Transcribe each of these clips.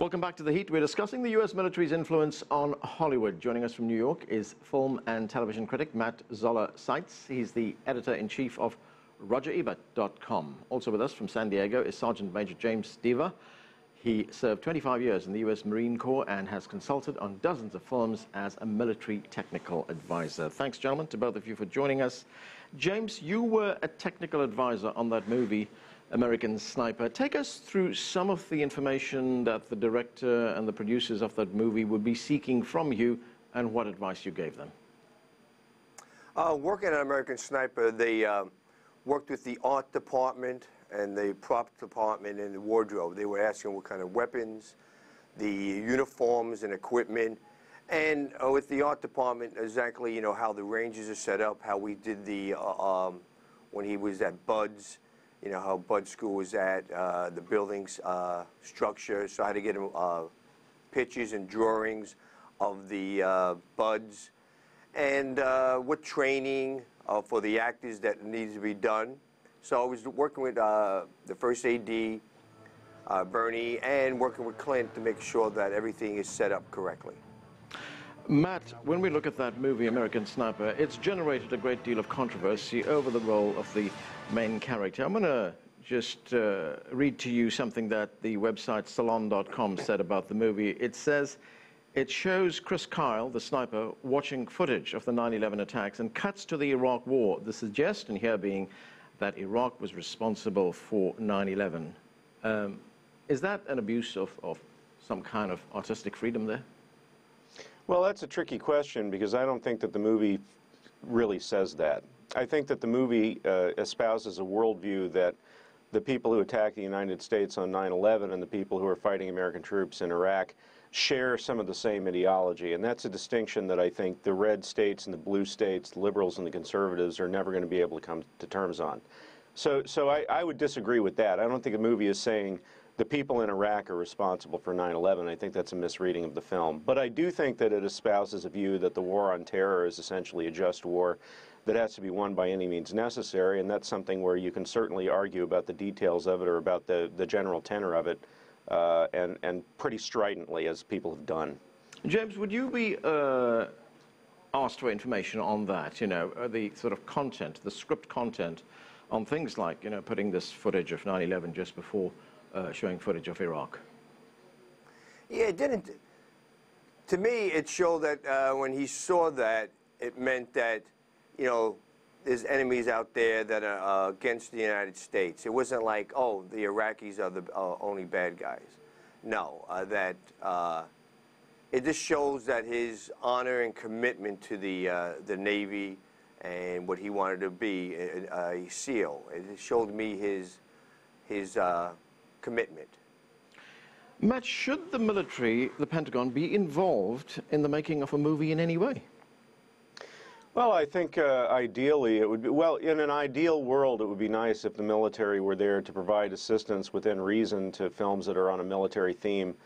Welcome back to The Heat. We're discussing the U.S. military's influence on Hollywood. Joining us from New York is film and television critic Matt Zoller Seitz. He's the editor-in-chief of RogerEbert.com. Also with us from San Diego is Sergeant Major James Deaver. He served 25 years in the U.S. Marine Corps and has consulted on dozens of films as a military technical advisor. Thanks, gentlemen, to both of you for joining us. James, you were a technical advisor on that movie, American Sniper. Take us through some of the information that the director and the producers of that movie would be seeking from you and what advice you gave them. Working on American Sniper, they worked with the art department and the prop department and the wardrobe. They were asking what kind of weapons, the uniforms and equipment, and with the art department, exactly, how the ranges are set up, how we did the, when he was at Bud's, how Bud School was at, the building's structure, so I had to get him pictures and drawings of the Buds, and what training for the actors that needs to be done. So I was working with the first AD, Bernie, and working with Clint to make sure that everything is set up correctly. Matt, when we look at that movie, American Sniper, it's generated a great deal of controversy over the role of the main character. I'm going to just read to you something that the website salon.com said about the movie. It says, it shows Chris Kyle, the sniper, watching footage of the 9/11 attacks and cuts to the Iraq War. The suggestion here being that Iraq was responsible for 9/11. Is that an abuse of some kind of artistic freedom there? Well, that's a tricky question because I don't think that the movie really says that. I think that the movie espouses a worldview that the people who attacked the United States on 9/11 and the people who are fighting American troops in Iraq share some of the same ideology, and that's a distinction that I think the red states and the blue states, the liberals and the conservatives, are never going to be able to come to terms on. So I would disagree with that. I don't think the movie is saying the people in Iraq are responsible for 9/11. I think that's a misreading of the film. But I do think that it espouses a view that the war on terror is essentially a just war that has to be won by any means necessary, and that's something where you can certainly argue about the details of it or about the general tenor of it, and pretty stridently, as people have done. James, would you be asked for information on that, the sort of content, the script content on things like, putting this footage of 9/11 just before showing footage of Iraq? Yeah, it didn't. To me, it showed that when he saw that, it meant that, there's enemies out there that are against the United States. It wasn't like, oh, the Iraqis are the only bad guys. No, it just shows that his honor and commitment to the Navy and what he wanted to be, a SEAL. It showed me his commitment. Matt, should the military, the Pentagon, be involved in the making of a movie in any way? Well, I think ideally it would be, well, in an ideal world, it would be nice if the military were there to provide assistance within reason to films that are on a military theme,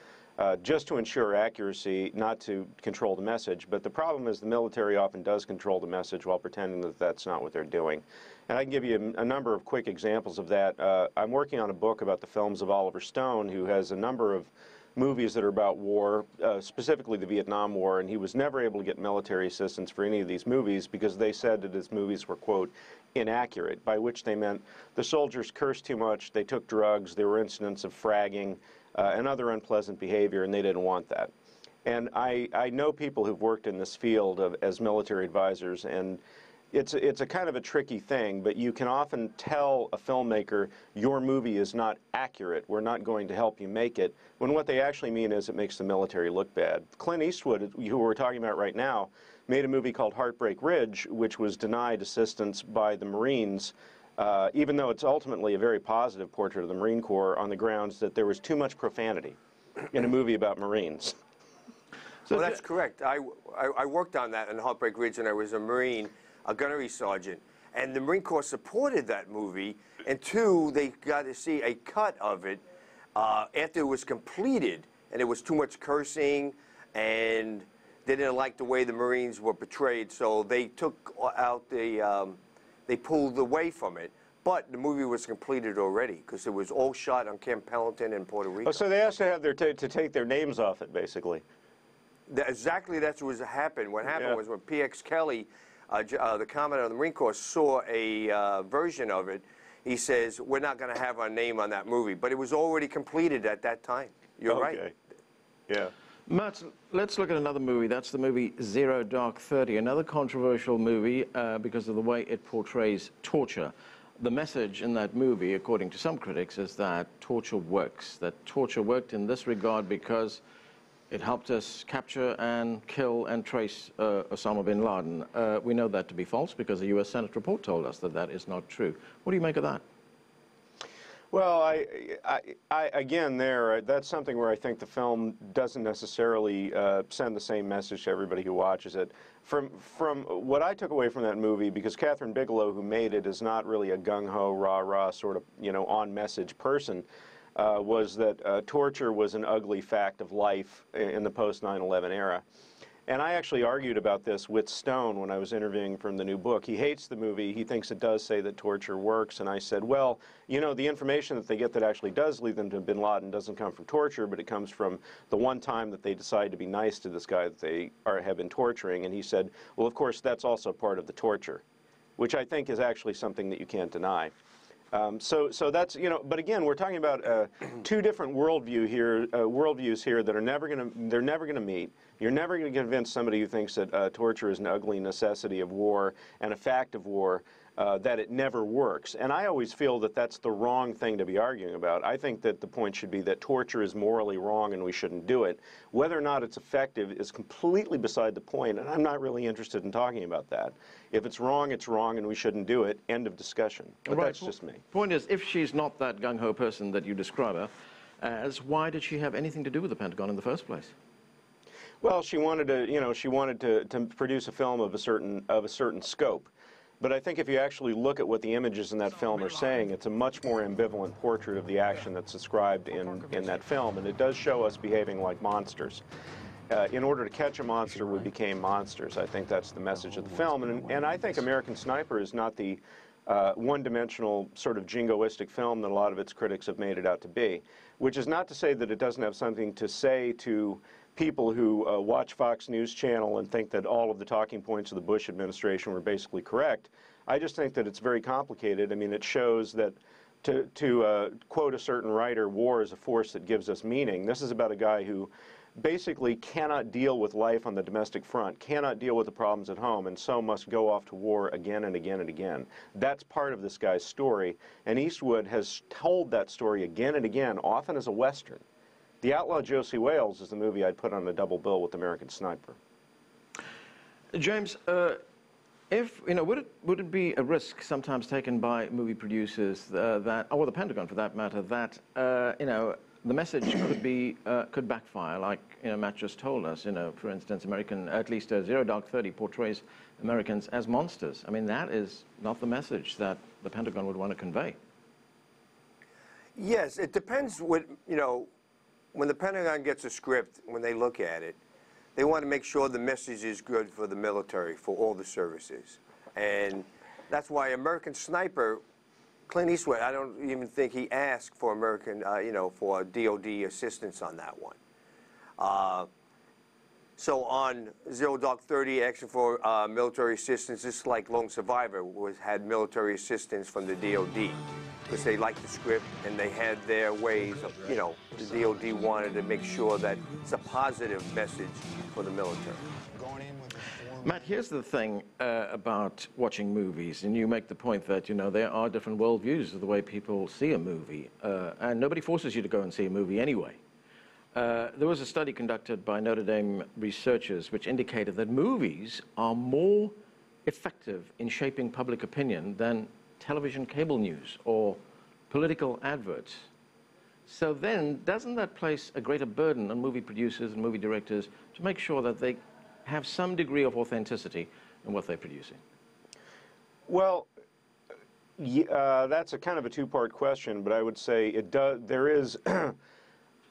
just to ensure accuracy, not to control the message. But the problem is the military often does control the message while pretending that that's not what they're doing. And I can give you a number of quick examples of that. I'm working on a book about the films of Oliver Stone, who has a number of movies that are about war, specifically the Vietnam War, and he was never able to get military assistance for any of these movies because they said that his movies were, quote, inaccurate, by which they meant the soldiers cursed too much, they took drugs, there were incidents of fragging and other unpleasant behavior, and they didn't want that. And I know people who've worked in this field as military advisors, and it's a kind of a tricky thing, but you can often tell a filmmaker, your movie is not accurate, we're not going to help you make it, when what they actually mean is it makes the military look bad. Clint Eastwood, who we're talking about right now, made a movie called Heartbreak Ridge, which was denied assistance by the Marines, even though it's ultimately a very positive portrait of the Marine Corps, on the grounds that there was too much profanity in a movie about Marines. Well, that's correct. I worked on that in Heartbreak Ridge when I was a Marine, a gunnery sergeant, and the Marine Corps supported that movie, and two, they got to see a cut of it after it was completed, and it was too much cursing, and they didn't like the way the Marines were portrayed, so they took out they pulled away from it. But the movie was completed already because it was all shot on Camp Pendleton in Puerto Rico. Oh, so they asked to have to take their names off it, basically. Exactly, that's what happened. What happened was when P.X. Kelly, the Commandant of the Marine Corps, saw a version of it, he says, we're not going to have our name on that movie. But it was already completed at that time. You're right. Yeah. Matt, let's look at another movie. That's the movie Zero Dark 30, another controversial movie because of the way it portrays torture. The message in that movie, according to some critics, is that torture works, that torture worked in this regard because it helped us capture and kill and trace Osama bin Laden. We know that to be false because a U.S. Senate report told us that that is not true. What do you make of that? Well, again, that's something where I think the film doesn't necessarily send the same message to everybody who watches it. From what I took away from that movie, because Catherine Bigelow, who made it, is not really a gung-ho, rah-rah sort of, on-message person, was that torture was an ugly fact of life in the post-9/11 era. And I actually argued about this with Stone when I was interviewing from the new book. He hates the movie. He thinks it does say that torture works. And I said, well, the information that they get that actually does lead them to bin Laden doesn't come from torture, but it comes from the one time that they decide to be nice to this guy that they have been torturing. And he said, well, of course, that's also part of the torture, which I think is actually something that you can't deny. So that's, but again, we're talking about two different worldviews here that are never going to meet. You're never going to convince somebody who thinks that torture is an ugly necessity of war and a fact of war that it never works. And I always feel that that's the wrong thing to be arguing about. I think that the point should be that torture is morally wrong and we shouldn't do it. Whether or not it's effective is completely beside the point, and I'm not really interested in talking about that. If it's wrong and we shouldn't do it. End of discussion. But that's just me. Point is, if she's not that gung-ho person that you describe her as, why did she have anything to do with the Pentagon in the first place? Well, she wanted to produce a film of a certain scope. But I think if you actually look at what the images in that film are saying, it's a much more ambivalent portrait of the action that's described in that film, and it does show us behaving like monsters. In order to catch a monster, we became monsters. I think that's the message of the film, and I think American Sniper is not the one-dimensional sort of jingoistic film that a lot of its critics have made it out to be, which is not to say that it doesn't have something to say to people who watch Fox News Channel and think that all of the talking points of the Bush administration were basically correct. I just think that it's very complicated. I mean, it shows that, to quote a certain writer, war is a force that gives us meaning. This is about a guy who basically cannot deal with life on the domestic front, cannot deal with the problems at home, and so must go off to war again and again and again. That's part of this guy's story, and Eastwood has told that story again and again, often as a Western. The Outlaw Josie Wales is the movie I'd put on a double bill with American Sniper. James, would it be a risk sometimes taken by movie producers or the Pentagon for that matter, that the message could backfire, like Matt just told us. For instance, at least Zero Dark 30 portrays Americans as monsters. I mean, that is not the message that the Pentagon would want to convey. Yes, it depends what when the Pentagon gets a script, when they look at it, they want to make sure the message is good for the military, for all the services. And that's why American Sniper, Clint Eastwood, I don't even think he asked for for DOD assistance on that one. So on Zero Dark 30, Action for Military Assistance, just like Lone Survivor had military assistance from the DOD. Because they liked the script and they had their ways of, the DOD wanted to make sure that it's a positive message for the military. Matt, here's the thing about watching movies, and you make the point that, there are different worldviews of the way people see a movie, and nobody forces you to go and see a movie anyway. There was a study conducted by Notre Dame researchers which indicated that movies are more effective in shaping public opinion than television cable news or political adverts. So then, doesn't that place a greater burden on movie producers and movie directors to make sure that they have some degree of authenticity in what they're producing? Well, that's a kind of a two-part question, but I would say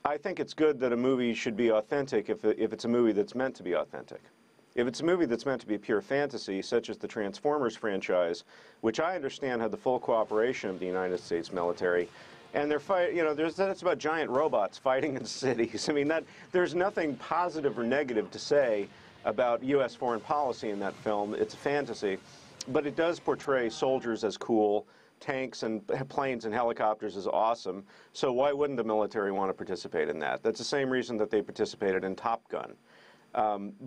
I think it's good that a movie should be authentic if it's a movie that's meant to be authentic. If it's a movie that's meant to be pure fantasy, such as the Transformers franchise, which I understand had the full cooperation of the United States military, and they're that's about giant robots fighting in cities. I mean, there's nothing positive or negative to say about U.S. foreign policy in that film. It's a fantasy, but it does portray soldiers as cool, tanks and planes and helicopters as awesome. So why wouldn't the military want to participate in that? That's the same reason that they participated in Top Gun.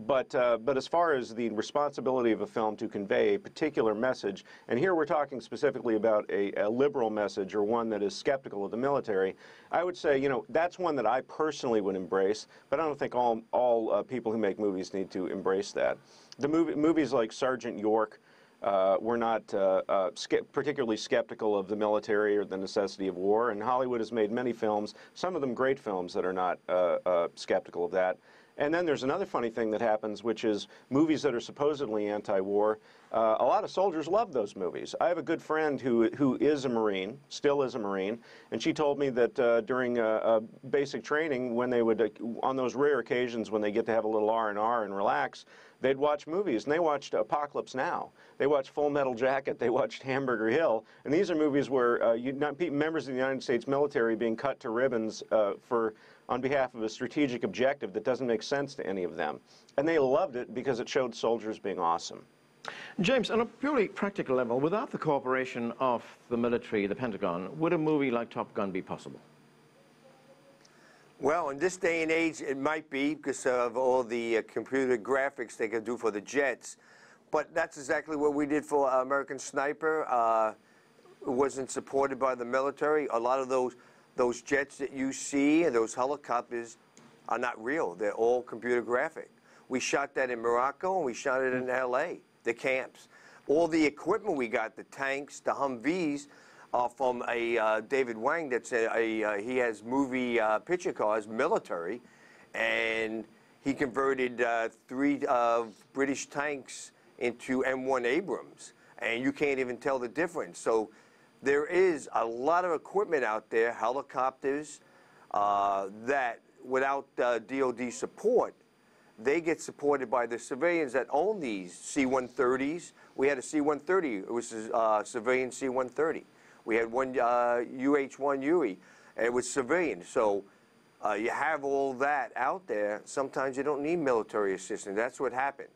But as far as the responsibility of a film to convey a particular message, and here we're talking specifically about a liberal message or one that is skeptical of the military, I would say, that's one that I personally would embrace, but I don't think all people who make movies need to embrace that. The movies like Sergeant York were not particularly skeptical of the military or the necessity of war, and Hollywood has made many films, some of them great films, that are not skeptical of that. And then there's another funny thing that happens, which is movies that are supposedly anti-war. A lot of soldiers love those movies. I have a good friend who is a Marine, still is a Marine, and she told me that during basic training, when they would, on those rare occasions when they get to have a little R&R and relax, they'd watch movies, and they watched Apocalypse Now. They watched Full Metal Jacket. They watched Hamburger Hill. And these are movies where members of the United States military being cut to ribbons on behalf of a strategic objective that doesn't make sense to any of them. And they loved it because it showed soldiers being awesome. James, on a purely practical level, without the cooperation of the military, the Pentagon, would a movie like Top Gun be possible? Well, in this day and age, it might be because of all the computer graphics they can do for the jets. But that's exactly what we did for American Sniper. It wasn't supported by the military. A lot of those jets that you see and those helicopters are not real. They're all computer graphic. We shot that in Morocco and we shot it in L.A., the camps. All the equipment we got, the tanks, the Humvees, from a David Wang that's he has movie picture cars, military, and he converted 3 British tanks into M1 Abrams, and you can't even tell the difference. So there is a lot of equipment out there, helicopters, that without DoD support, they get supported by the civilians that own these C-130s. We had a C-130, it was a civilian C-130. We had one UH-1 Huey, and it was civilian. So you have all that out there. Sometimes you don't need military assistance. That's what happens.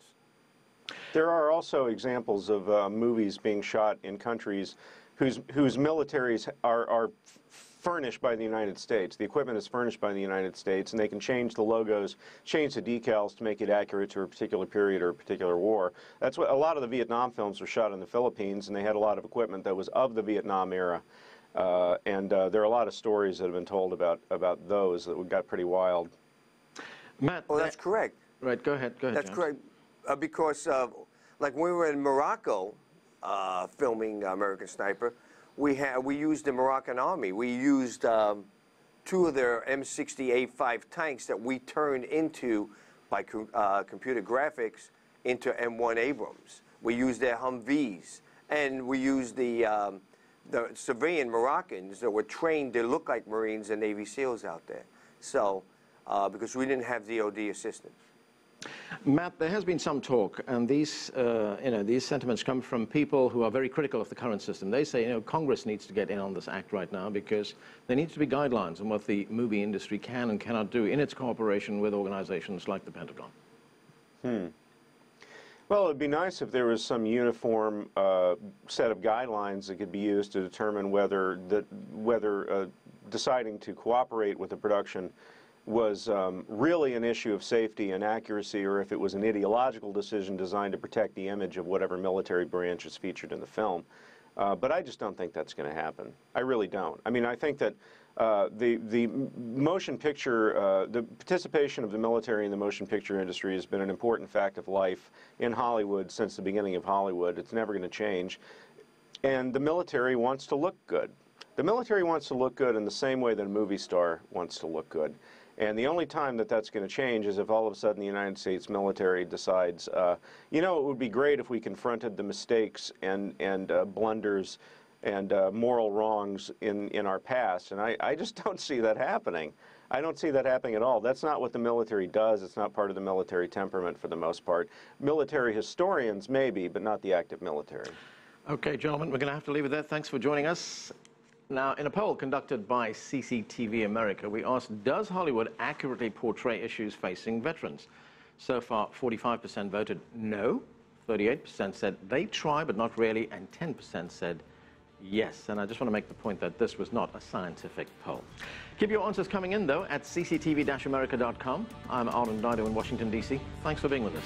There are also examples of movies being shot in countries whose militaries are furnished by the United States. The equipment is furnished by the United States, and they can change the logos, change the decals to make it accurate to a particular period or a particular war. That's what a lot of the Vietnam films were shot in the Philippines, and they had a lot of equipment that was of the Vietnam era. There are a lot of stories that have been told about those that got pretty wild. Matt, oh, that's correct. Right, go ahead. That's James. Correct, because like when we were in Morocco filming American Sniper, we used the Moroccan army. We used 2 of their M60A5 tanks that we turned into, by computer graphics, into M1 Abrams. We used their Humvees, and we used the civilian Moroccans that were trained to look like Marines and Navy SEALs out there. So, because we didn't have DoD assistance. Matt, there has been some talk, and these sentiments come from people who are very critical of the current system. They say, Congress needs to get in on this act right now because there needs to be guidelines on what the movie industry can and cannot do in its cooperation with organizations like the Pentagon. Well, it'd be nice if there was some uniform set of guidelines that could be used to determine whether deciding to cooperate with the production was really an issue of safety and accuracy, or if it was an ideological decision designed to protect the image of whatever military branch is featured in the film. But I just don't think that's going to happen. I really don't. I mean, I think that the motion picture, the participation of the military in the motion picture industry has been an important fact of life in Hollywood since the beginning of Hollywood. It's never going to change. And the military wants to look good. The military wants to look good in the same way that a movie star wants to look good. And the only time that that's going to change is if all of a sudden the United States military decides, it would be great if we confronted the mistakes and blunders and moral wrongs in our past. And I just don't see that happening. I don't see that happening at all. That's not what the military does. It's not part of the military temperament for the most part. Military historians maybe, but not the active military. Okay, gentlemen, we're going to have to leave it there. Thanks for joining us. Now, in a poll conducted by cctv-america, we asked, does Hollywood accurately portray issues facing veterans? So far, 45% voted no, 38% said they try, but not really, and 10% said yes. And I just want to make the point that this was not a scientific poll. Keep your answers coming in, though, at cctv-america.com. I'm Arlen Dido in Washington, D.C. Thanks for being with us.